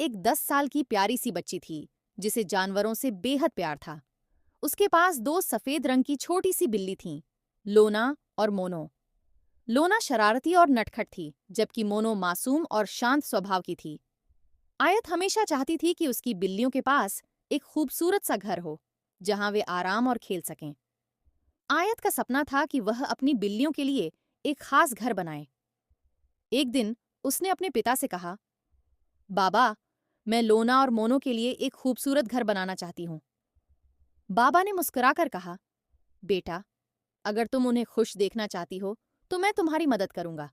एक 10 साल की प्यारी सी बच्ची थी जिसे जानवरों से बेहद प्यार था। उसके पास दो सफेद रंग की छोटी सी बिल्ली थीं, लोना और मोनो। लोना शरारती और नटखट थी, जबकि मोनो मासूम और शांत स्वभाव की थी। आयत हमेशा चाहती थी कि उसकी बिल्लियों के पास एक खूबसूरत सा घर हो, जहां वे आराम और खेल सकें। आयत का सपना था कि वह अपनी बिल्लियों के लिए एक खास घर बनाए। एक दिन उसने अपने पिता से कहा, बाबा, मैं लोना और मोनो के लिए एक खूबसूरत घर बनाना चाहती हूँ। बाबा ने मुस्कुराकर कहा, बेटा, अगर तुम उन्हें खुश देखना चाहती हो तो मैं तुम्हारी मदद करूंगा।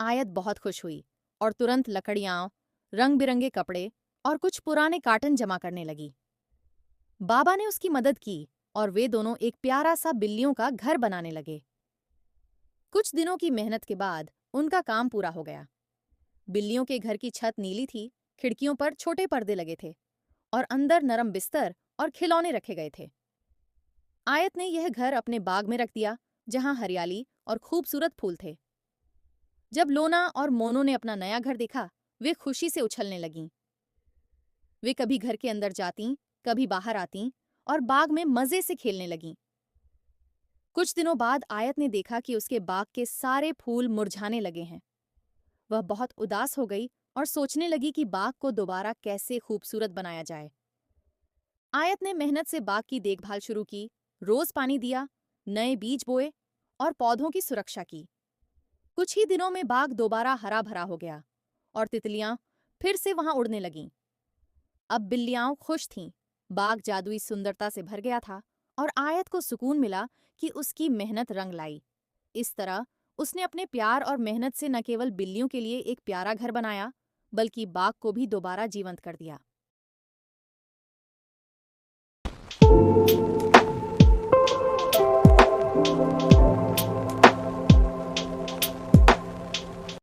आयत बहुत खुश हुई और तुरंत लकड़ियां, रंग बिरंगे कपड़े और कुछ पुराने कार्टन जमा करने लगी। बाबा ने उसकी मदद की और वे दोनों एक प्यारा सा बिल्लियों का घर बनाने लगे। कुछ दिनों की मेहनत के बाद उनका काम पूरा हो गया। बिल्लियों के घर की छत नीली थी, खिड़कियों पर छोटे पर्दे लगे थे और अंदर नरम बिस्तर और खिलौने रखे गए थे। आयत ने यह घर अपने बाग में रख दिया, जहां हरियाली और खूबसूरत फूल थे। जब लोना और मोनो ने अपना नया घर देखा, वे खुशी से उछलने लगीं। वे कभी घर के अंदर जातीं, कभी बाहर आतीं और बाग में मजे से खेलने लगीं। कुछ दिनों बाद आयत ने देखा कि उसके बाग के सारे फूल मुरझाने लगे हैं। वह बहुत उदास हो गई और सोचने लगी कि बाग को दोबारा कैसे खूबसूरत बनाया जाए। आयत ने मेहनत से बाग की देखभाल शुरू की, रोज पानी दिया, नए बीज बोए और पौधों की सुरक्षा की। कुछ ही दिनों में बाग दोबारा हरा भरा हो गया और तितलियां फिर से वहां उड़ने लगीं। अब बिल्लियां खुश थीं, बाग जादुई सुंदरता से भर गया था और आयत को सुकून मिला कि उसकी मेहनत रंग लाई। इस तरह उसने अपने प्यार और मेहनत से न केवल बिल्लियों के लिए एक प्यारा घर बनाया, बल्कि बाग को भी दोबारा जीवंत कर दिया।